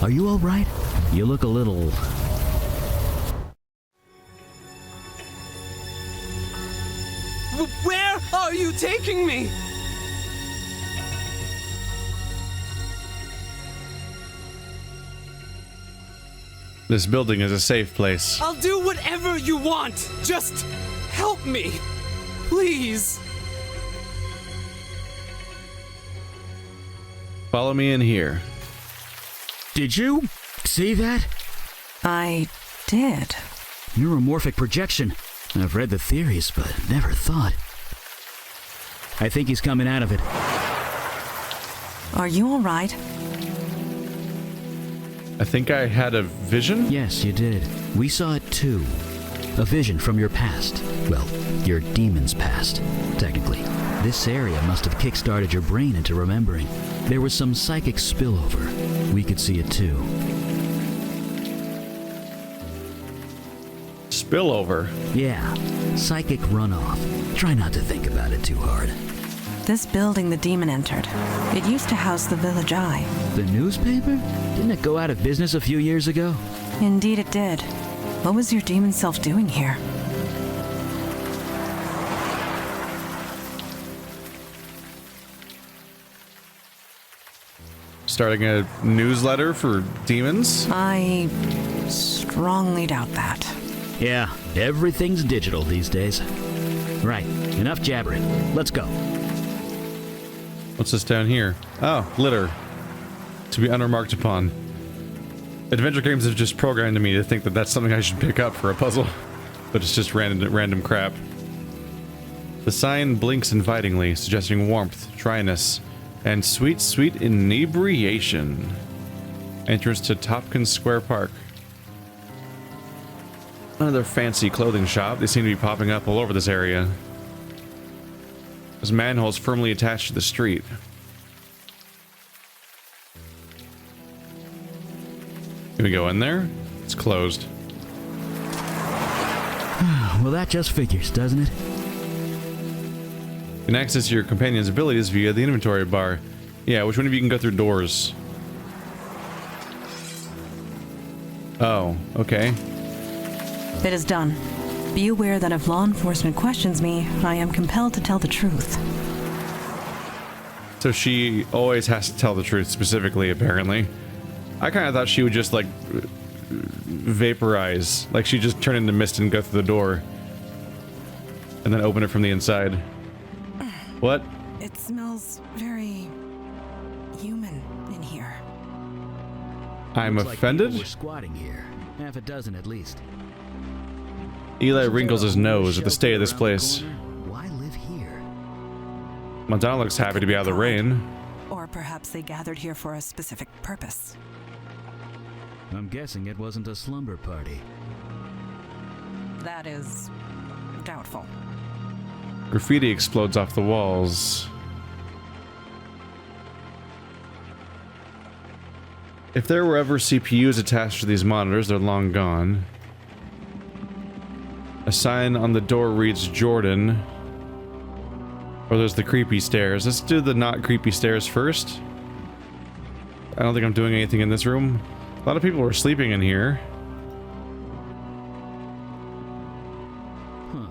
Are you all right? You look a little... Where are you taking me? This building is a safe place. I'll do whatever you want. Just help me. Please. Follow me in here. Did you see that? I did. Neuromorphic projection. I've read the theories, but never thought. I think he's coming out of it. Are you all right? I think I had a vision? Yes, you did. We saw it too. A vision from your past. Well, your demon's past, technically. This area must have kick-started your brain into remembering. There was some psychic spillover. We could see it too. Spillover? Yeah, psychic runoff. Try not to think about it too hard. This building the demon entered. It used to house the Village Eye. The newspaper? Didn't it go out of business a few years ago? Indeed it did. What was your demon self doing here? Starting a newsletter for demons? I strongly doubt that. Yeah, everything's digital these days. Right, enough jabbering. Let's go. What's this down here? Oh, litter. To be unremarked upon. Adventure games have just programmed me to think that that's something I should pick up for a puzzle. But it's just random crap. The sign blinks invitingly, suggesting warmth, dryness, and sweet, sweet inebriation. Entrance to Tompkins Square Park. Another fancy clothing shop. They seem to be popping up all over this area. There's manholes firmly attached to the street. Can we go in there? It's closed. Well, that just figures, doesn't it? You can access your companion's abilities via the inventory bar. Yeah, which one of you can go through doors? Oh, okay. It is done. Be aware that if law enforcement questions me, I am compelled to tell the truth. So she always has to tell the truth, specifically, apparently. I kind of thought she would just, like, vaporize. Like, she'd just turn into mist and go through the door. And then open it from the inside. What? It smells very human in here. I'm Looks offended? Like we're squatting here. Half a dozen at least. Eli wrinkles his nose at the state of this place. Why live here? Madonna looks happy to be out of the rain. Or perhaps they gathered here for a specific purpose. I'm guessing it wasn't a slumber party. That is doubtful. Graffiti explodes off the walls. If there were ever CPUs attached to these monitors, they're long gone. A sign on the door reads Jordan. Or there's the creepy stairs. Let's do the not creepy stairs first. I don't think I'm doing anything in this room. A lot of people were sleeping in here. Huh.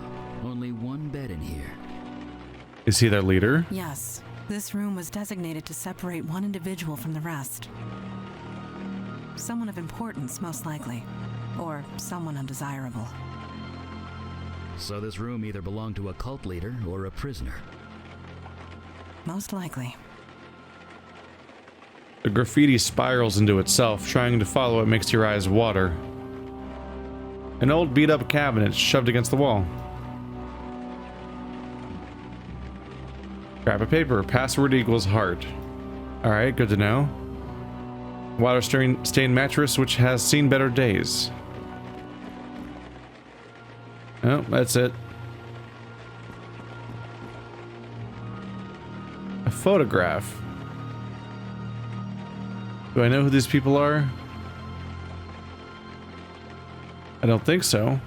Only one bed in here. Is he their leader? Yes, this room was designated to separate one individual from the rest. Someone of importance, most likely. Or someone undesirable. So this room either belonged to a cult leader or a prisoner. Most likely. The graffiti spirals into itself, trying to follow it makes your eyes water. An old beat-up cabinet shoved against the wall. Grab a paper. Password equals heart. Alright, good to know. Water-stained mattress which has seen better days. Oh, that's it. A photograph. Do I know who these people are? I don't think so.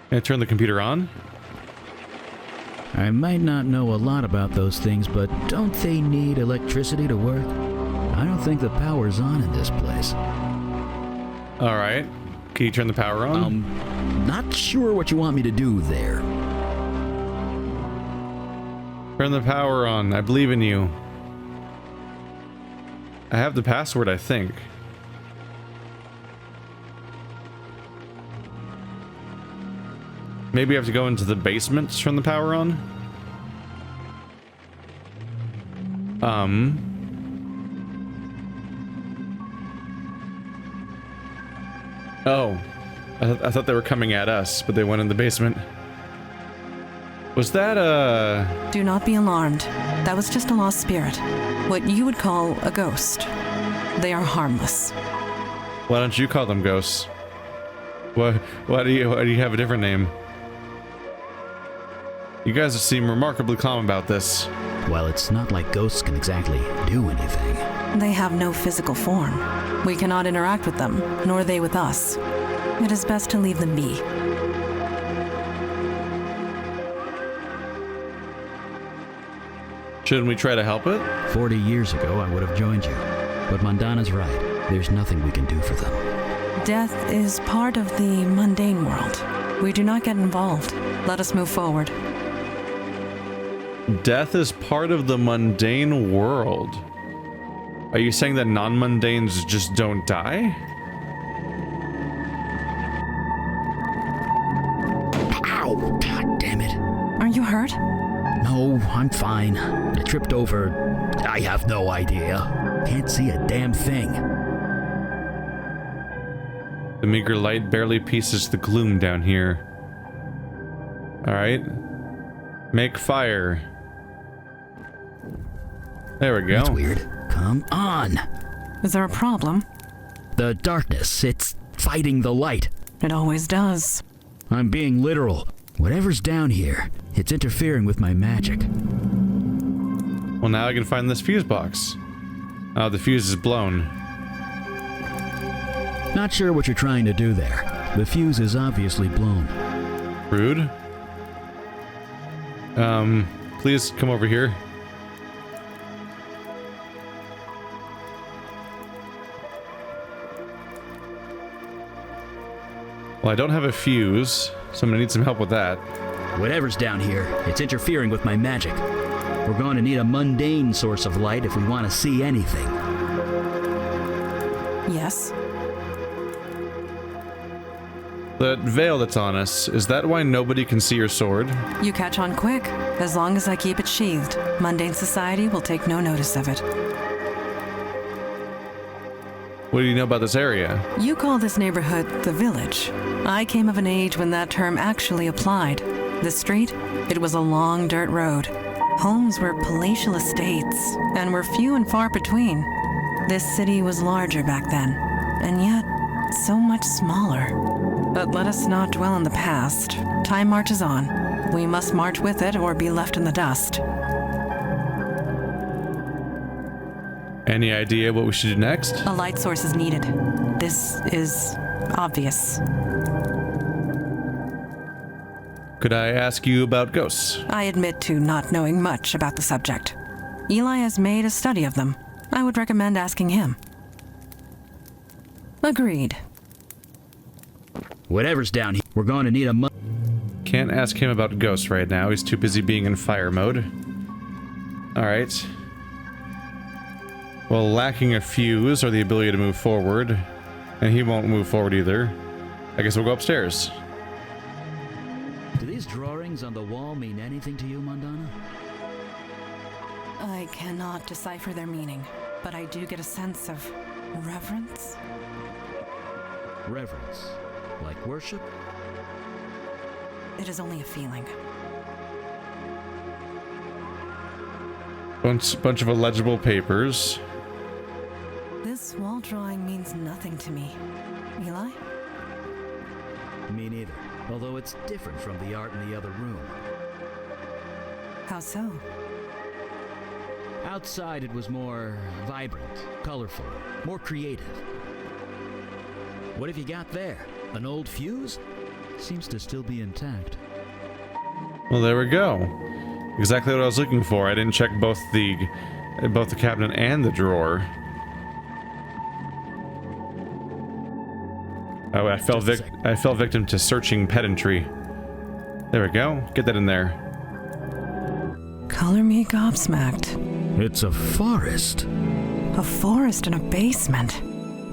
Can I turn the computer on? I might not know a lot about those things, but don't they need electricity to work? I don't think the power's on in this place. All right. Can you turn the power on? Not sure what you want me to do there. Turn the power on. I believe in you. I have the password, I think. Maybe I have to go into the basement to turn the power on? Oh. I thought they were coming at us, but they went in the basement. Was that Do not be alarmed. That was just a lost spirit. What you would call a ghost. They are harmless. Why don't you call them ghosts? Why do you have a different name? You guys seem remarkably calm about this. Well, it's not like ghosts can exactly do anything. They have no physical form. We cannot interact with them, nor they with us. It is best to leave them be. Shouldn't we try to help it? 40 years ago, I would have joined you. But Mondana's right. There's nothing we can do for them. Death is part of the mundane world. We do not get involved. Let us move forward. Death is part of the mundane world. Are you saying that non-mundanes just don't die? Ow! God damn it. Are you hurt? No, I'm fine. I tripped over... I have no idea. Can't see a damn thing. The meager light barely pieces the gloom down here. Alright. Make fire. There we go. That's weird. Come on. Is there a problem? The darkness, it's fighting the light. It always does. I'm being literal. Whatever's down here, it's interfering with my magic. Well, now I can find this fuse box. Oh, the fuse is blown. Not sure what you're trying to do there. The fuse is obviously blown. Rude. Please come over here. Well, I don't have a fuse, so I'm gonna need some help with that. Whatever's down here, it's interfering with my magic. We're going to need a mundane source of light if we want to see anything. Yes. That veil that's on us, is that why nobody can see your sword? You catch on quick. As long as I keep it sheathed, mundane society will take no notice of it. What do you know about this area? You call this neighborhood the village. I came of an age when that term actually applied. The street, it was a long dirt road. Homes were palatial estates, and were few and far between. This city was larger back then, and yet so much smaller. But let us not dwell in the past. Time marches on. We must march with it or be left in the dust. Any idea what we should do next? A light source is needed. This is obvious. Could I ask you about ghosts? I admit to not knowing much about the subject. Eli has made a study of them. I would recommend asking him. Agreed. Whatever's down here, we're going to need a Can't ask him about ghosts right now. He's too busy being in fire mode. Alright. Well, lacking a fuse or the ability to move forward, and he won't move forward either. I guess we'll go upstairs. Do these drawings on the wall mean anything to you, Mondana? I cannot decipher their meaning, but I do get a sense of reverence. Reverence. Like worship? It is only a feeling. Bunch of illegible papers. This wall drawing means nothing to me. Eli? Me neither. Although it's different from the art in the other room. How so? Outside it was more vibrant, colorful, more creative. What have you got there? An old fuse? Seems to still be intact. Well, there we go. Exactly what I was looking for. I didn't check both the cabinet and the drawer. Oh, I fell victim to searching pedantry. There we go. Get that in there. Color me gobsmacked. It's a forest. A forest in a basement.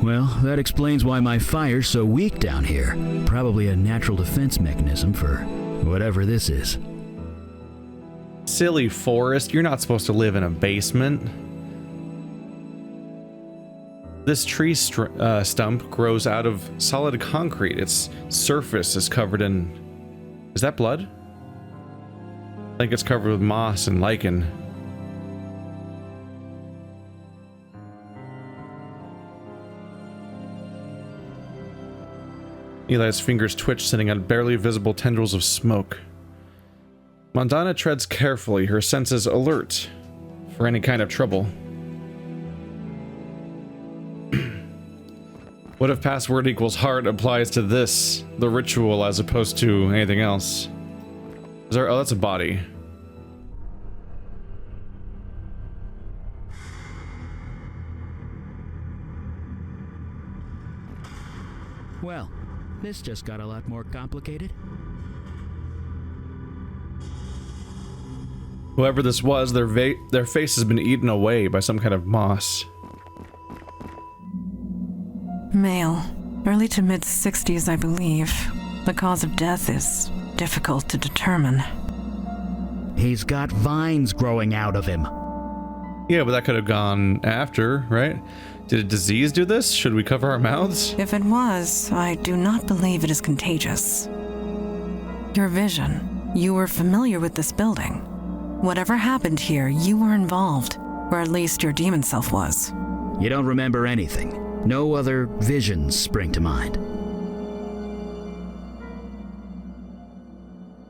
Well, that explains why my fire's so weak down here. Probably a natural defense mechanism for whatever this is. Silly forest, you're not supposed to live in a basement. This tree stump grows out of solid concrete. Its surface is covered in... Is that blood? I think it's covered with moss and lichen. Eli's fingers twitch, sending out barely visible tendrils of smoke. Mondana treads carefully, her senses alert for any kind of trouble. What if password equals heart applies to this, the ritual, as opposed to anything else? Is there... Oh, that's a body. Well, this just got a lot more complicated. Whoever this was, their face has been eaten away by some kind of moss. Male. Early to mid-60s, I believe. The cause of death is difficult to determine. He's got vines growing out of him. Yeah, but that could have gone after, right? Did a disease do this? Should we cover our mouths? If it was, I do not believe it is contagious. Your vision. You were familiar with this building. Whatever happened here, you were involved. Or at least your demon self was. You don't remember anything. No other visions spring to mind.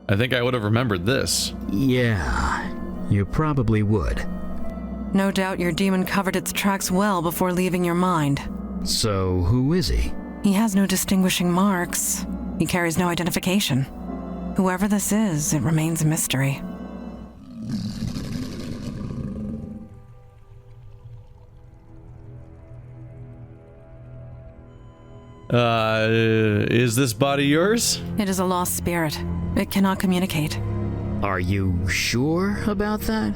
I think I would have remembered this. Yeah, you probably would. No doubt your demon covered its tracks well before leaving your mind. So, who is he? He has no distinguishing marks. He carries no identification. Whoever this is, it remains a mystery. Is this body yours? It is a lost spirit. It cannot communicate. Are you sure about that?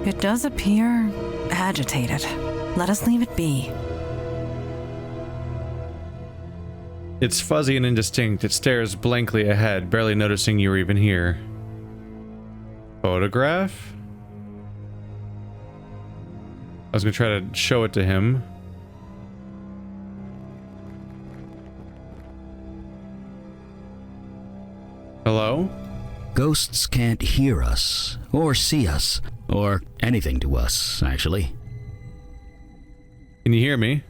It does appear agitated. Let us leave it be. It's fuzzy and indistinct. It stares blankly ahead, barely noticing you were even here. Photograph? I was gonna try to show it to him. Hello? Ghosts can't hear us, or see us, or anything to us, actually. Can you hear me?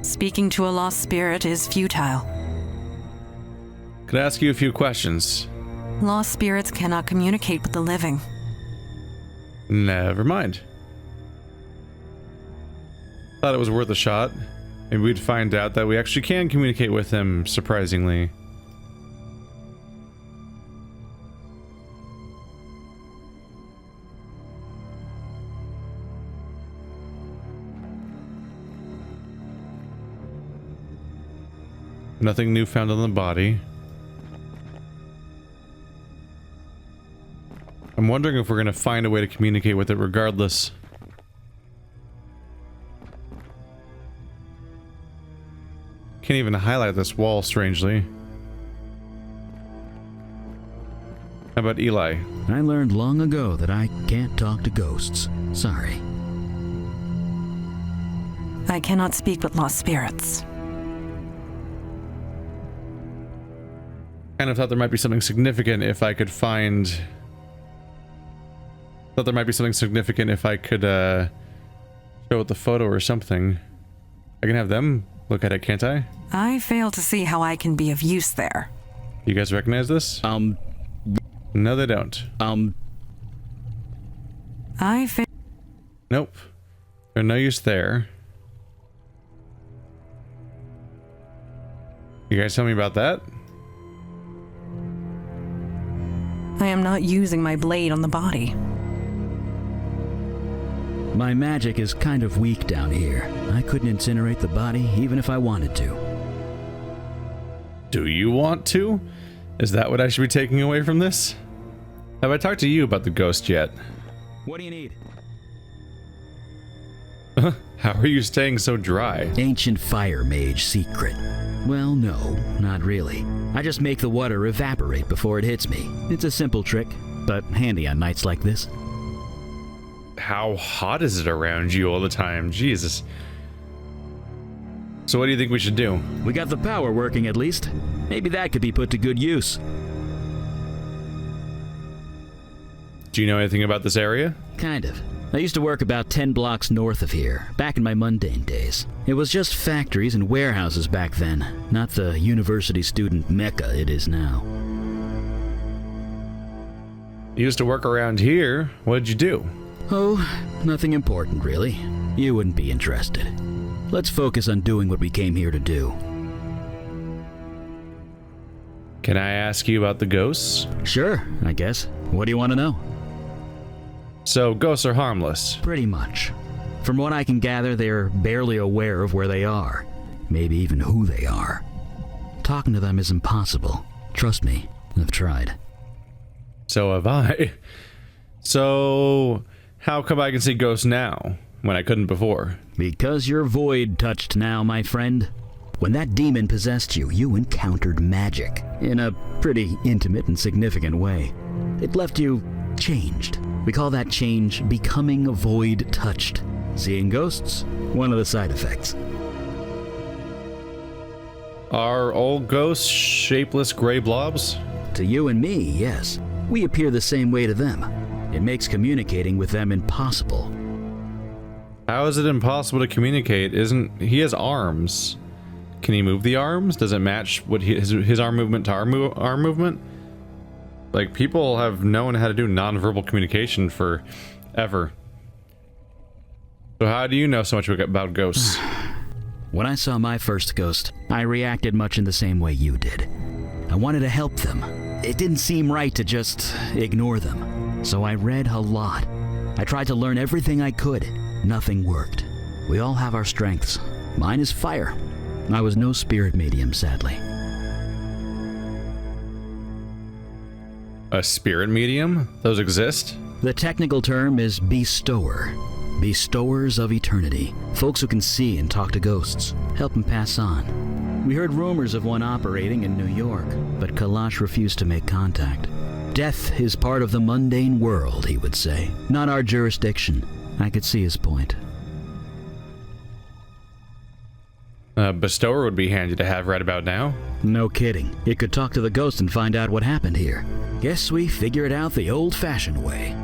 Speaking to a lost spirit is futile. Could I ask you a few questions? Lost spirits cannot communicate with the living. Never mind. Thought it was worth a shot. Maybe we'd find out that we actually can communicate with him, surprisingly. Nothing new found on the body. I'm wondering if we're going to find a way to communicate with it regardless. Can't even highlight this wall, strangely. How about Eli? I learned long ago that I can't talk to ghosts. Sorry. I cannot speak with lost spirits. Kind of thought there might be something significant if I could find... Thought there might be something significant if I could show it the photo or something. I can have them look at it, can't I? I fail to see how I can be of use there. You guys recognize this? No, they don't. Nope. There's no use there. You guys tell me about that? I am not using my blade on the body. My magic is kind of weak down here. I couldn't incinerate the body even if I wanted to. Do you want to? Is that what I should be taking away from this? Have I talked to you about the ghost yet? What do you need? How are you staying so dry? Ancient fire mage secret. Well, no, not really. I just make the water evaporate before it hits me. It's a simple trick, but handy on nights like this. How hot is it around you all the time? Jesus. So what do you think we should do? We got the power working at least. Maybe that could be put to good use. Do you know anything about this area? Kind of. I used to work about 10 blocks north of here, back in my mundane days. It was just factories and warehouses back then, not the university student mecca it is now. You used to work around here. What did you do? Oh, nothing important really. You wouldn't be interested. Let's focus on doing what we came here to do. Can I ask you about the ghosts? Sure, I guess. What do you want to know? So, ghosts are harmless. Pretty much. From what I can gather, they're barely aware of where they are. Maybe even who they are. Talking to them is impossible. Trust me, I've tried. So have I. So, how come I can see ghosts now, when I couldn't before? Because you're void touched now, my friend. When that demon possessed you, you encountered magic. In a pretty intimate and significant way. It left you changed. We call that change becoming void touched. Seeing ghosts? One of the side effects. Are all ghosts shapeless gray blobs? To you and me, yes. We appear the same way to them. It makes communicating with them impossible. How is it impossible to communicate? He has arms. Can he move the arms? Does it match what his arm movement to our arm movement? Like, people have known how to do nonverbal communication forever. So how do you know so much about ghosts? When I saw my first ghost, I reacted much in the same way you did. I wanted to help them. It didn't seem right to just ignore them. So I read a lot. I tried to learn everything I could. Nothing worked. We all have our strengths. Mine is fire. I was no spirit medium, sadly. A spirit medium? Those exist? The technical term is bestower. Bestowers of eternity. Folks who can see and talk to ghosts. Help them pass on. We heard rumors of one operating in New York, but Kalash refused to make contact. Death is part of the mundane world, he would say. Not our jurisdiction. I could see his point. A bestower would be handy to have right about now. No kidding. It could talk to the ghost and find out what happened here. Guess we figure it out the old-fashioned way.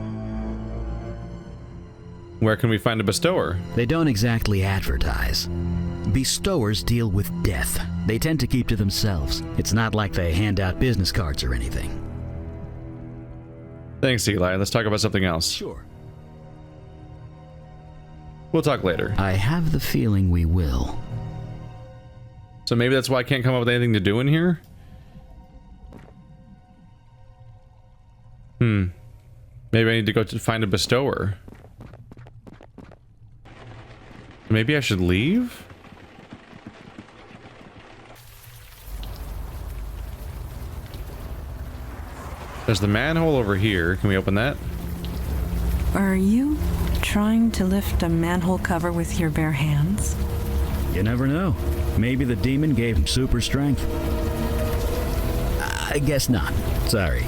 Where can we find a bestower? They don't exactly advertise. Bestowers deal with death. They tend to keep to themselves. It's not like they hand out business cards or anything. Thanks, Eli. Let's talk about something else. Sure. We'll talk later. I have the feeling we will. So maybe that's why I can't come up with anything to do in here? Maybe I need to go to find a bestower. Maybe I should leave? There's the manhole over here. Can we open that? Are you trying to lift a manhole cover with your bare hands? You never know. Maybe the demon gave him super strength. I guess not. Sorry.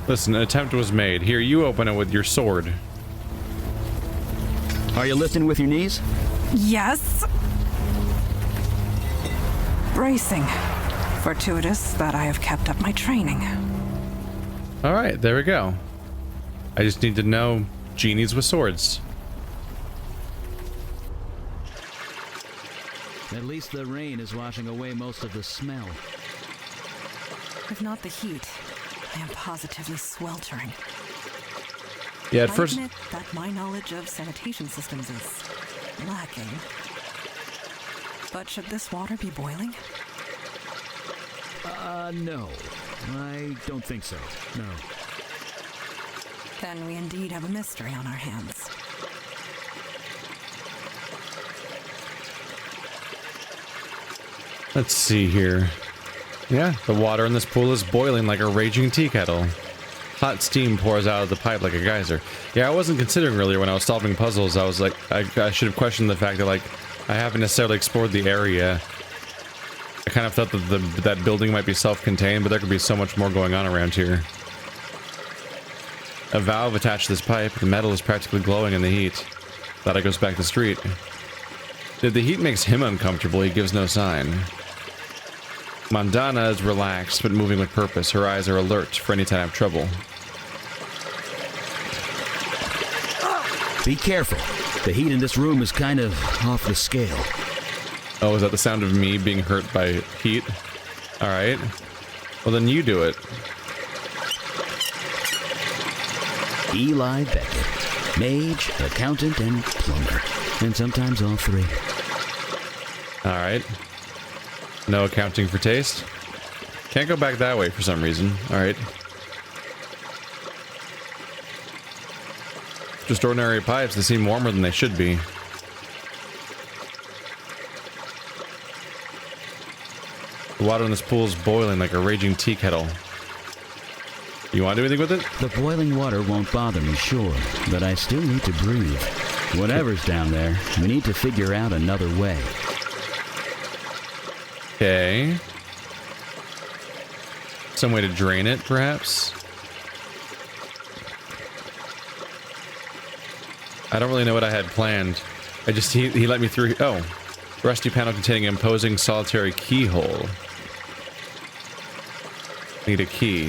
Listen, an attempt was made. Here, you open it with your sword. Are you lifting with your knees? Yes. Bracing. Fortuitous that I have kept up my training. Alright, there we go. I just need to know genies with swords. At least the rain is washing away most of the smell. If not the heat, I am positively sweltering. Yeah, at I first... admit that my knowledge of sanitation systems is lacking. But should this water be boiling? No. I don't think so. No. Then we indeed have a mystery on our hands. Let's see here. Yeah, the water in this pool is boiling like a raging tea kettle. Hot steam pours out of the pipe like a geyser. Yeah, I wasn't considering earlier when I was solving puzzles. I was like, I should have questioned the fact that, like, I haven't necessarily explored the area. I kind of thought that that building might be self-contained, but there could be so much more going on around here. A valve attached to this pipe. The metal is practically glowing in the heat. Thought it goes back to the street. If the heat makes him uncomfortable, he gives no sign. Mandana is relaxed, but moving with purpose. Her eyes are alert for any time of trouble. Be careful. The heat in this room is kind of off the scale. Oh, is that the sound of me being hurt by heat? Alright. Well, then you do it. Eli Beckett. Mage, accountant, and plumber. And sometimes all three. Alright. No accounting for taste. Can't go back that way for some reason. Alright. Just ordinary pipes. They seem warmer than they should be. The water in this pool is boiling like a raging tea kettle. You want to do anything with it? The boiling water won't bother me, sure, but I still need to breathe. Whatever's down there, we need to figure out another way. Okay. Some way to drain it, perhaps? I don't really know what I had planned. He let me through. Oh. Rusty panel containing an imposing solitary keyhole. Need a key.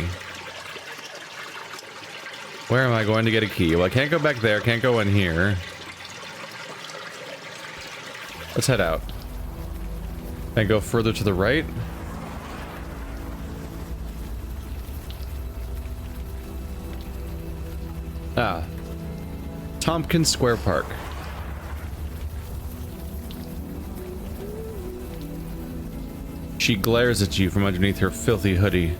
Where am I going to get a key? Well, I can't go back there. Can't go in here. Let's head out. Can I go further to the right? Ah. Tompkins Square Park. She glares at you from underneath her filthy hoodie.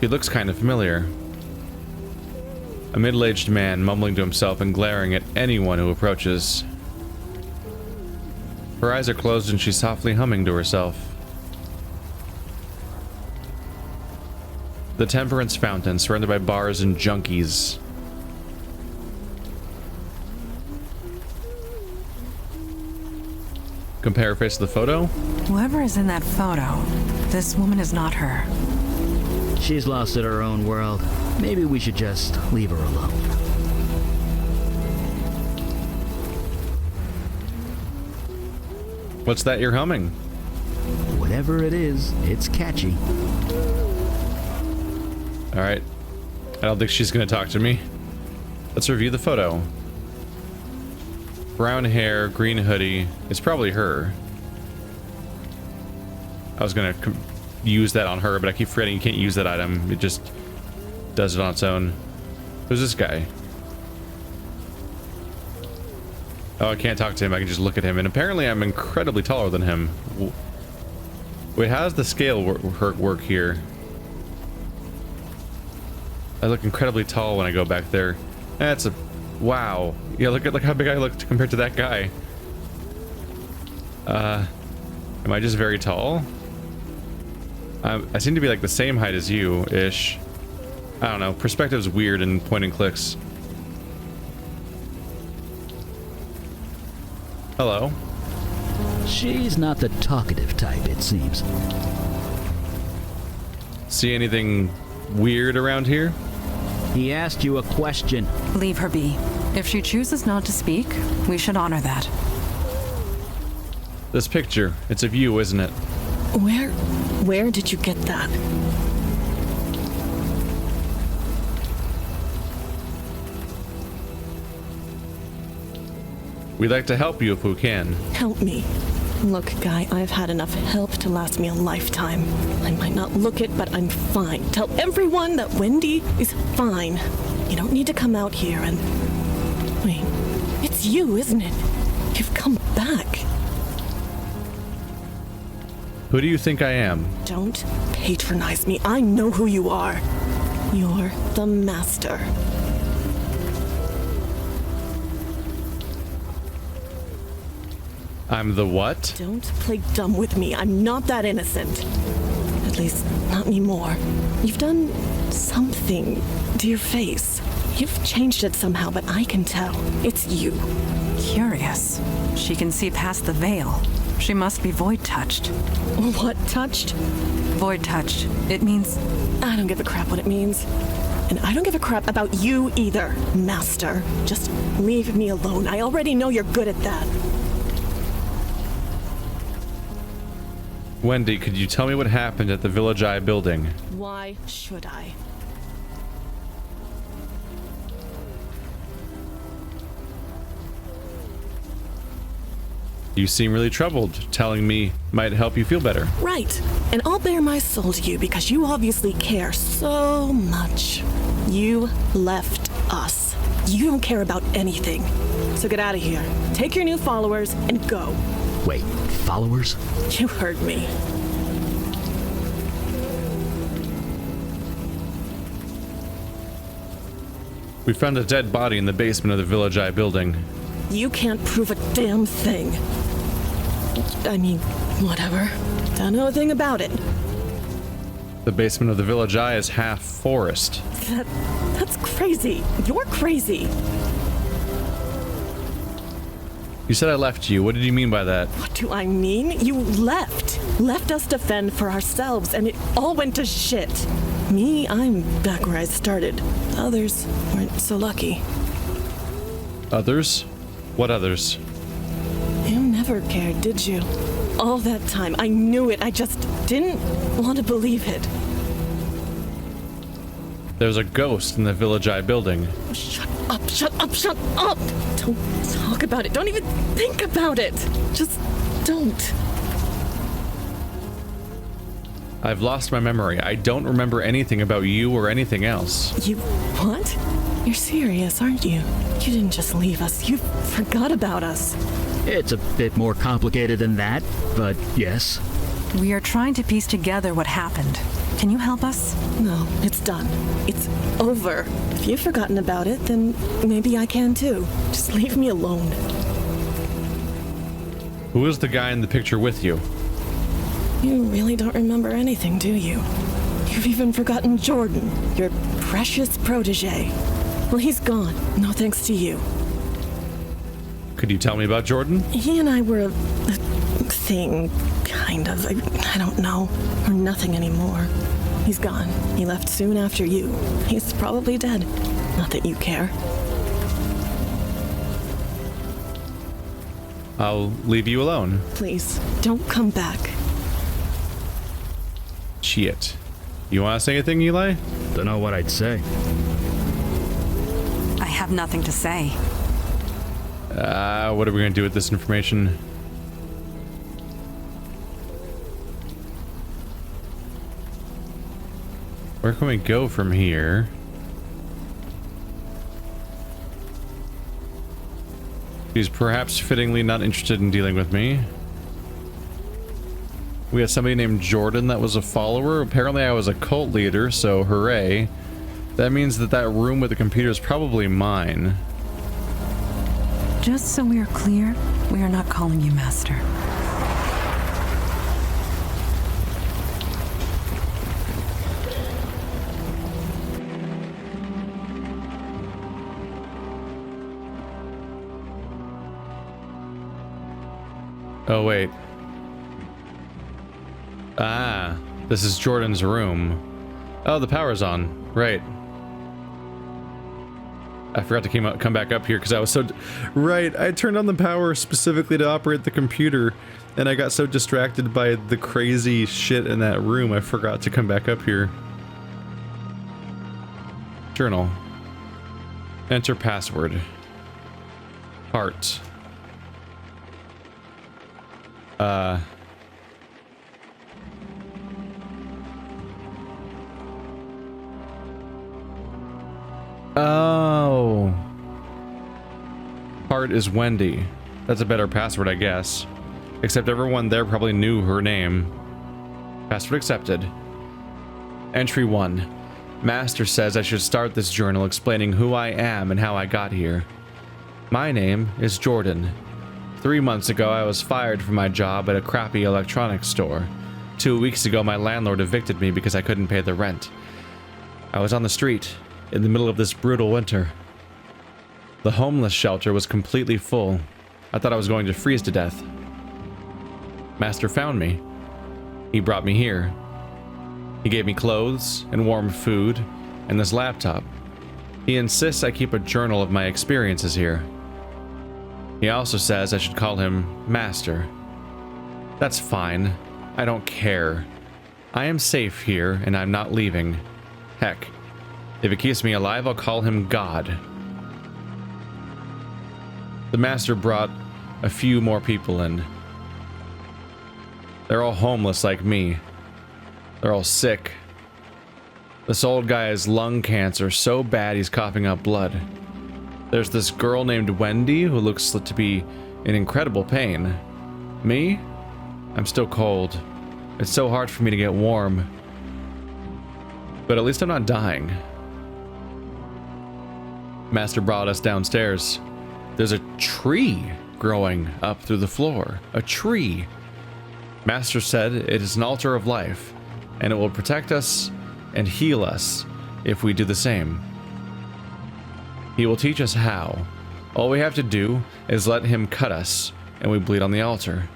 She looks kind of familiar. A middle-aged man mumbling to himself and glaring at anyone who approaches. Her eyes are closed and she's softly humming to herself. The Temperance Fountain, surrounded by bars and junkies. Compare her face to the photo? Whoever is in that photo, this woman is not her. She's lost in her own world. Maybe we should just leave her alone. What's that you're humming? Whatever it is, it's catchy. Alright. I don't think she's gonna talk to me. Let's review the photo. Brown hair, green hoodie. It's probably her. I was gonna use that on her, but I keep forgetting you can't use that item. It just does it on its own. Who's this guy? Oh, I can't talk to him. I can just look at him. And apparently I'm incredibly taller than him. Wait, how does the scale work here? I look incredibly tall when I go back there. That's a... Wow. Yeah, look how big I look compared to that guy. Am I just very tall? I seem to be like the same height as you-ish. I don't know. Perspective's weird in point and clicks. Hello. She's not the talkative type, it seems. See anything weird around here? He asked you a question. Leave her be. If she chooses not to speak, we should honor that. This picture, it's of you, isn't it? Where did you get that? We'd like to help you if we can. Help me. Look, Guy, I've had enough help to last me a lifetime. I might not look it, but I'm fine. Tell everyone that Wendy is fine. You don't need to come out here and... Wait, it's you, isn't it? You've come back. Who do you think I am? Don't patronize me. I know who you are. You're the master. I'm the what? Don't play dumb with me. I'm not that innocent. At At least, not anymore. You've done something to your face. You've changed it somehow, but I can tell. It's you. Curious. She can see past the veil. She must be void-touched. What touched? Void-touched. It means... I don't give a crap what it means. And I don't give a crap about you either, Master. Just leave me alone. I already know you're good at that. Wendy, could you tell me what happened at the Village Eye building? Why should I? You seem really troubled. Telling me might help you feel better. Right. And I'll bare my soul to you because you obviously care so much. You left us. You don't care about anything. So get out of here. Take your new followers and go. Wait, followers? You heard me. We found a dead body in the basement of the Village Eye building. You can't prove a damn thing. I mean, whatever. Don't know a thing about it. The basement of the Village Eye is half forest. That's crazy. You're crazy. You said I left you. What did you mean by that? What do I mean? You left. Left us to fend for ourselves, and it all went to shit. Me, I'm back where I started. Others weren't so lucky. Others? What others? You never cared, did you? All that time, I knew it. I just didn't want to believe it. There's a ghost in the Village Eye building. Shut up, shut up, shut up! Don't talk about it. Don't even think about it. Just don't. I've lost my memory. I don't remember anything about you or anything else. You what? You're serious, aren't you? You didn't just leave us. You forgot about us. It's a bit more complicated than that, but yes. We are trying to piece together what happened. Can you help us? No, it's done. It's over. If you've forgotten about it, then maybe I can too. Just leave me alone. Who is the guy in the picture with you? You really don't remember anything, do you? You've even forgotten Jordan, your precious protege. Well, he's gone. No thanks to you. Could you tell me about Jordan? He and I were a thing, kind of. I don't know. We're nothing anymore. He's gone. He left soon after you. He's probably dead. Not that you care. I'll leave you alone. Please, don't come back. Shit. You want to say anything, Eli? Don't know what I'd say. I have nothing to say. What are we going to do with this information? Where can we go from here? She's perhaps fittingly not interested in dealing with me. We had somebody named Jordan that was a follower. Apparently I was a cult leader, so hooray. That means that that room with the computer is probably mine. Just so we are clear, we are not calling you Master. Oh, wait. Ah, this is Jordan's room. Oh, the power's on. Right. I forgot to come back up here because I was so... Right, I turned on the power specifically to operate the computer, and I got so distracted by the crazy shit in that room, I forgot to come back up here. Journal. Enter password. Heart. Oh. Heart is Wendy. That's a better password, I guess. Except everyone there probably knew her name. Password accepted. Entry 1. Master says I should start this journal explaining who I am and how I got here. My name is Jordan. 3 months ago, I was fired from my job at a crappy electronics store. 2 weeks ago, my landlord evicted me because I couldn't pay the rent. I was on the street in the middle of this brutal winter. The homeless shelter was completely full. I thought I was going to freeze to death. Master found me. He brought me here. He gave me clothes and warm food and this laptop. He insists I keep a journal of my experiences here. He also says I should call him Master. That's fine. I don't care. I am safe here and I'm not leaving. Heck, if it keeps me alive, I'll call him God. The Master brought a few more people in. They're all homeless like me. They're all sick. This old guy has lung cancer so bad he's coughing up blood. There's this girl named Wendy who looks to be in incredible pain. Me? I'm still cold. It's so hard for me to get warm. But at least I'm not dying. Master brought us downstairs. There's a tree growing up through the floor. A tree. Master said it is an altar of life, and it will protect us and heal us if we do the same. He will teach us how. All we have to do is let him cut us, and we bleed on the altar.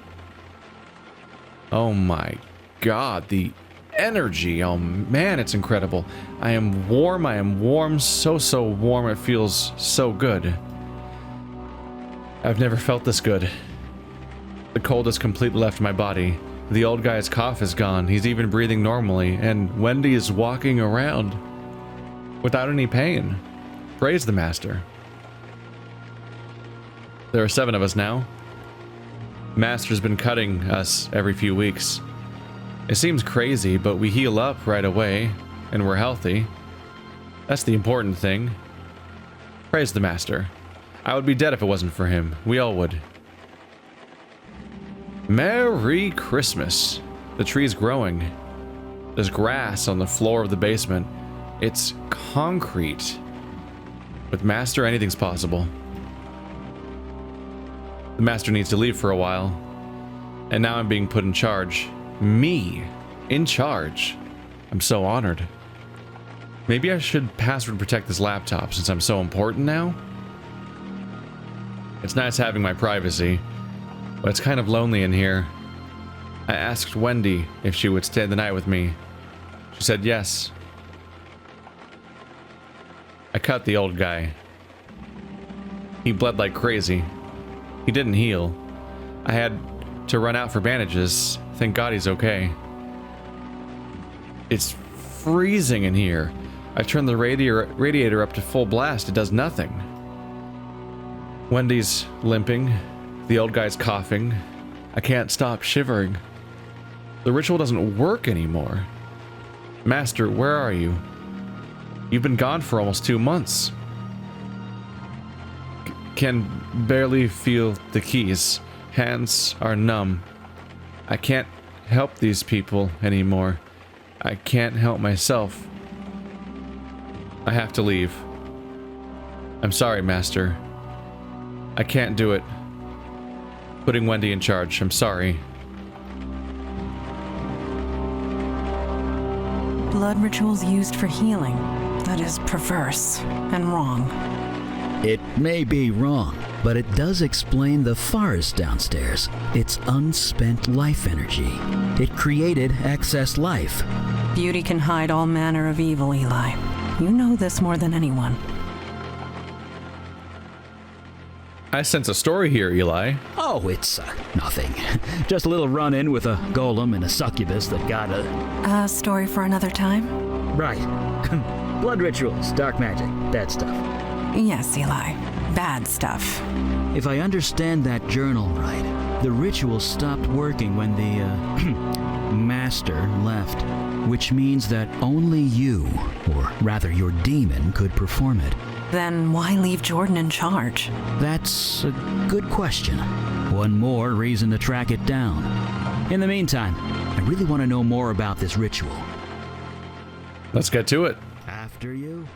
Oh my god, the energy. Oh man, it's incredible. I am warm, so warm, it feels so good. I've never felt this good. The cold has completely left my body. The old guy's cough is gone. He's even breathing normally, and Wendy is walking around without any pain. Praise the Master. There are 7 of us now. Master's been cutting us every few weeks. It seems crazy, but we heal up right away, and we're healthy. That's the important thing. Praise the Master. I would be dead if it wasn't for him. We all would. Merry Christmas. The tree's growing. There's grass on the floor of the basement. It's concrete. With Master, anything's possible. The Master needs to leave for a while. And now I'm being put in charge. Me. In charge. I'm so honored. Maybe I should password protect this laptop since I'm so important now? It's nice having my privacy, but it's kind of lonely in here. I asked Wendy if she would stay the night with me. She said yes. I cut the old guy. He bled like crazy. He didn't heal. I had to run out for bandages. Thank God he's okay. It's freezing in here. I turned the radiator up to full blast. It does nothing. Wendy's limping. The old guy's coughing. I can't stop shivering. The ritual doesn't work anymore. Master, where are you? You've been gone for almost 2 months. Can barely feel the keys. Hands are numb. I can't help these people anymore. I can't help myself. I have to leave. I'm sorry, Master. I can't do it. Putting Wendy in charge. I'm sorry. Blood rituals used for healing. That is perverse and wrong. It may be wrong, but it does explain the forest downstairs. It's unspent life energy. It created excess life. Beauty can hide all manner of evil, Eli. You know this more than anyone. I sense a story here, Eli. Oh, it's nothing. Just a little run-in with a golem and a succubus that got a... A story for another time? Right. Blood rituals, dark magic, that stuff. Yes, Eli. Bad stuff. If I understand that journal right, the ritual stopped working when the, Master left. Which means that only you, or rather your demon, could perform it. Then why leave Jordan in charge? That's a good question. One more reason to track it down. In the meantime, I really want to know more about this ritual. Let's get to it. After you?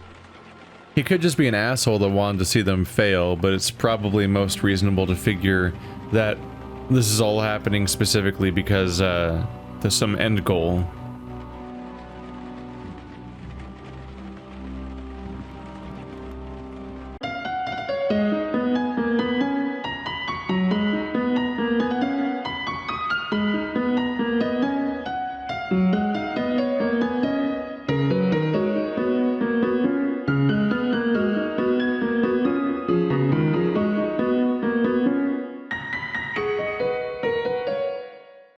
He could just be an asshole that wanted to see them fail, but it's probably most reasonable to figure that this is all happening specifically because the to some end goal.